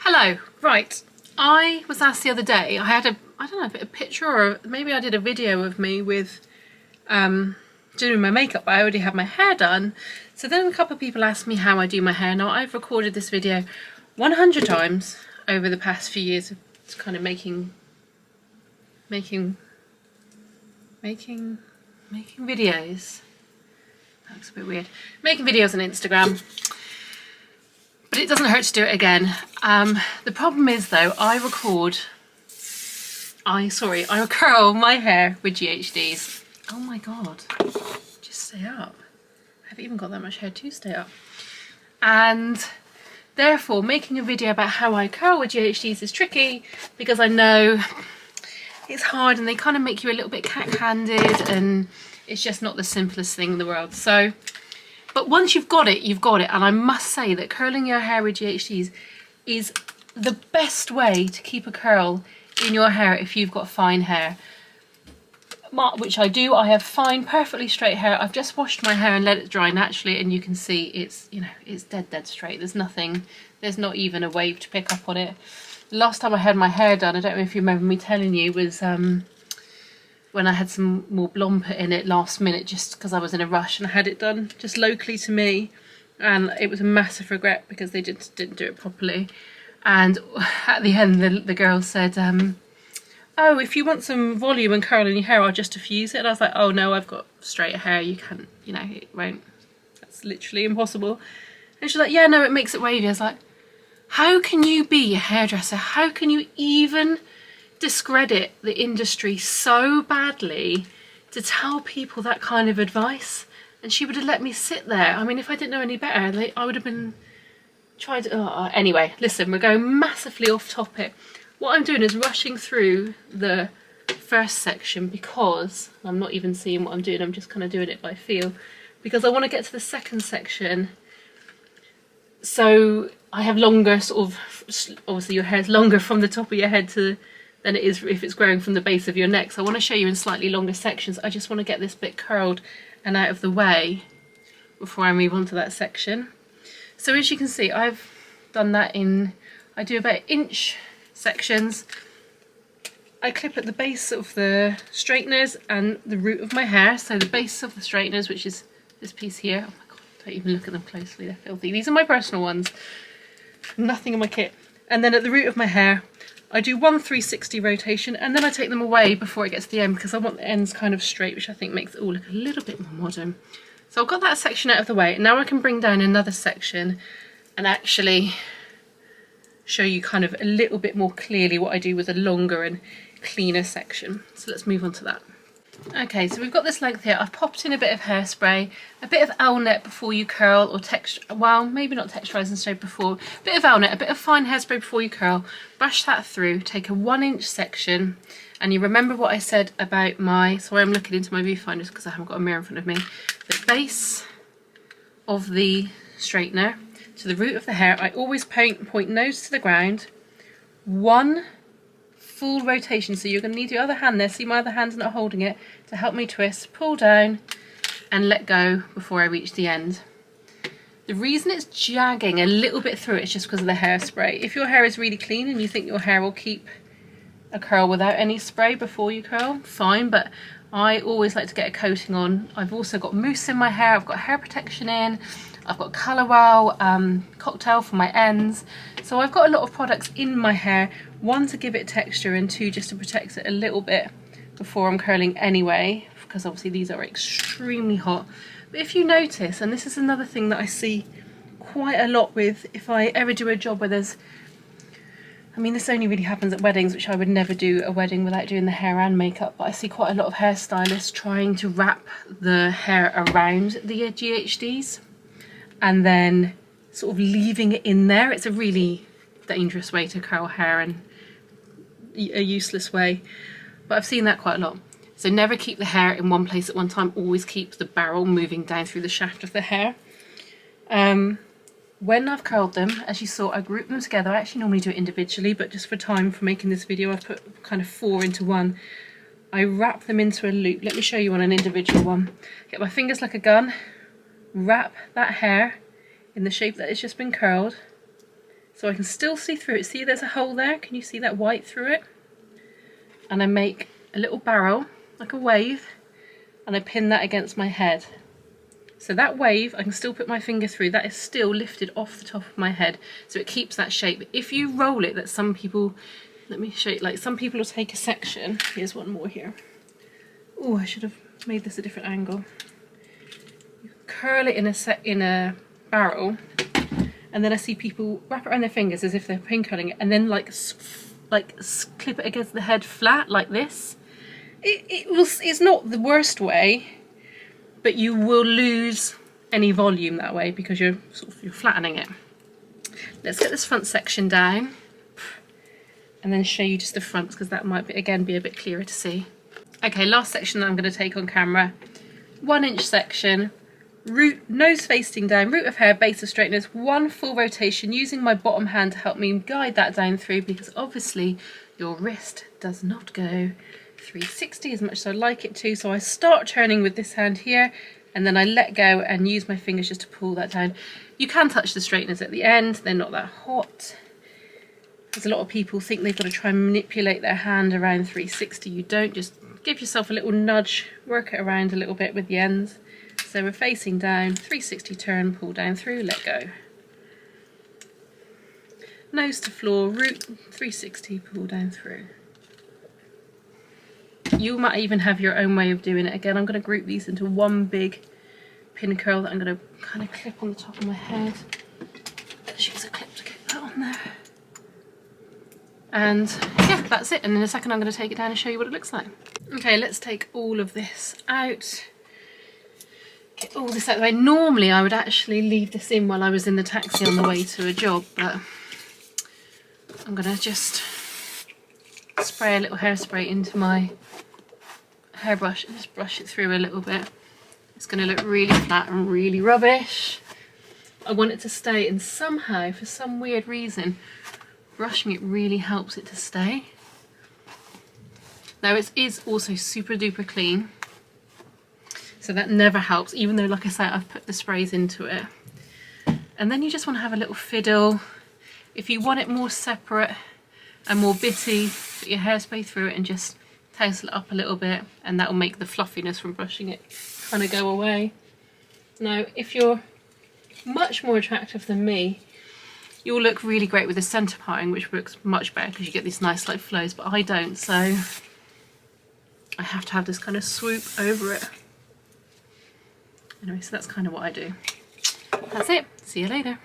Hello, right, I was asked the other day, I had I don't know, a picture or maybe I did a video of me with doing my makeup, but I already had my hair done. So then a couple of people asked me how I do my hair. Now I've recorded this video 100 times over the past few years of kind of making videos. That looks a bit weird. Making videos on Instagram. But it doesn't hurt to do it again. The problem is though, I curl my hair with GHDs. Oh my god, just stay up. I haven't even got that much hair to stay up. And therefore making a video about how I curl with GHDs is tricky because I know it's hard and they kind of make you a little bit cat-handed and it's just not the simplest thing in the world. So, but once you've got it, you've got it. And I must say that curling your hair with GHDs is the best way to keep a curl in your hair if you've got fine hair. Which I do. I have fine, perfectly straight hair. I've just washed my hair and let it dry naturally, and you can see it's, you know, it's dead straight. There's nothing, there's not even a wave to pick up on it. The last time I had my hair done, I don't know if you remember me telling you, was when I had some more blonde put in it last minute just because I was in a rush and I had it done just locally to me, and it was a massive regret because they didn't do it properly. And at the end the girl said, oh, if you want some volume and curl in your hair, I'll just diffuse it. And I was like, oh no, I've got straight hair, you can't, you know, it won't, that's literally impossible. And she's like, yeah, no, it makes it wavy. I was like, how can you be a hairdresser? How can you even discredit the industry so badly to tell people that kind of advice? And she would have let me sit there. I mean, if I didn't know any better, I would have been tried to, anyway, listen, we're going massively off topic. What I'm doing is rushing through the first section because I'm not even seeing what I'm doing, I'm just kind of doing it by feel, because I want to get to the second section. So I have longer sort of, obviously your hair is longer from the top of your head than it is if it's growing from the base of your neck. So I want to show you in slightly longer sections. I just want to get this bit curled and out of the way before I move on to that section. So as you can see, I've done that I do about inch sections. I clip at the base of the straighteners and the root of my hair. So the base of the straighteners, which is this piece here. Oh my god, don't even look at them closely, they're filthy. These are my personal ones, nothing in my kit. And then at the root of my hair, I do one 360 rotation and then I take them away before it gets to the end because I want the ends kind of straight, which I think makes it all look a little bit more modern. So I've got that section out of the way. Now I can bring down another section and actually show you kind of a little bit more clearly what I do with a longer and cleaner section. So let's move on to that. Okay, so we've got this length here. I've popped in a bit of hairspray, a bit of L-net before you curl, or well, maybe not texturising straight before, a bit of L-net, a bit of fine hairspray before you curl, brush that through, take a 1-inch section, and you remember what I said about sorry, I'm looking into my viewfinders because I haven't got a mirror in front of me, the base of the straightener to the root of the hair. I always point nose to the ground, one full rotation. So you're going to need your other hand there, see my other hand's not holding it, to help me twist, pull down and let go before I reach the end. The reason it's jagging a little bit through it is just because of the hairspray. If your hair is really clean and you think your hair will keep a curl without any spray before you curl, fine, but I always like to get a coating on. I've also got mousse in my hair, I've got hair protection in, I've got Colour Wow cocktail for my ends. So I've got a lot of products in my hair, one to give it texture and two just to protect it a little bit before I'm curling anyway, because obviously these are extremely hot. But if you notice, and this is another thing that I see quite a lot with, if I ever do a job where there's, I mean this only really happens at weddings, which I would never do a wedding without doing the hair and makeup, but I see quite a lot of hairstylists trying to wrap the hair around the GHDs and then sort of leaving it in there. It's a really dangerous way to curl hair and a useless way, but I've seen that quite a lot. So never keep the hair in one place at one time, always keep the barrel moving down through the shaft of the hair. When I've curled them, as you saw, I group them together. I actually normally do it individually, but just for time for making this video I've put kind of 4 into one. I wrap them into a loop. Let me show you on an individual one. Get my fingers like a gun, wrap that hair in the shape that it's just been curled, so I can still see through it. See, there's a hole there, can you see that white through it? And I make a little barrel, like a wave, and I pin that against my head. So that wave, I can still put my finger through, that is still lifted off the top of my head, so it keeps that shape. If you roll it, that some people, let me show you, like some people will take a section, here's one more here. Oh, I should have made this a different angle. You curl it in a barrel, and then I see people wrap it around their fingers as if they're pin curling it, and then like clip it against the head flat like this. It's not the worst way, but you will lose any volume that way because you're flattening it. Let's get this front section down and then show you just the fronts, because that might again be a bit clearer to see. Okay, last section that I'm going to take on camera. 1 inch section, root, nose facing down, root of hair, base of straighteners, 1 full rotation, using my bottom hand to help me guide that down through, because obviously your wrist does not go 360 as much as I'd like it to. So I start turning with this hand here, and then I let go and use my fingers just to pull that down. You can touch the straighteners at the end, they're not that hot. Because a lot of people think they've got to try and manipulate their hand around 360. You don't, just give yourself a little nudge, work it around a little bit with the ends. So we're facing down, 360 turn, pull down through, let go. Nose to floor, root, 360, pull down through. You might even have your own way of doing it. Again, I'm going to group these into one big pin curl that I'm going to kind of clip on the top of my head. Just use a clip to get that on there. And yeah, that's it. And in a second I'm going to take it down and show you what it looks like. Okay, let's take all of this out. Get all this out of the way. Normally I would actually leave this in while I was in the taxi on the way to a job, but I'm going to just spray a little hairspray into my hairbrush and just brush it through a little bit. It's going to look really flat and really rubbish. I want it to stay, and somehow, for some weird reason, brushing it really helps it to stay. Now it is also super duper clean, so that never helps, even though, like I said, I've put the sprays into it. And then you just want to have a little fiddle. If you want it more separate and more bitty, put your hairspray through it and just tousle it up a little bit, and that will make the fluffiness from brushing it kind of go away. Now, if you're much more attractive than me, you'll look really great with the centre parting, which works much better because you get these nice like flows, but I don't, so I have to have this kind of swoop over it. Anyway, so that's kind of what I do. That's it. See you later.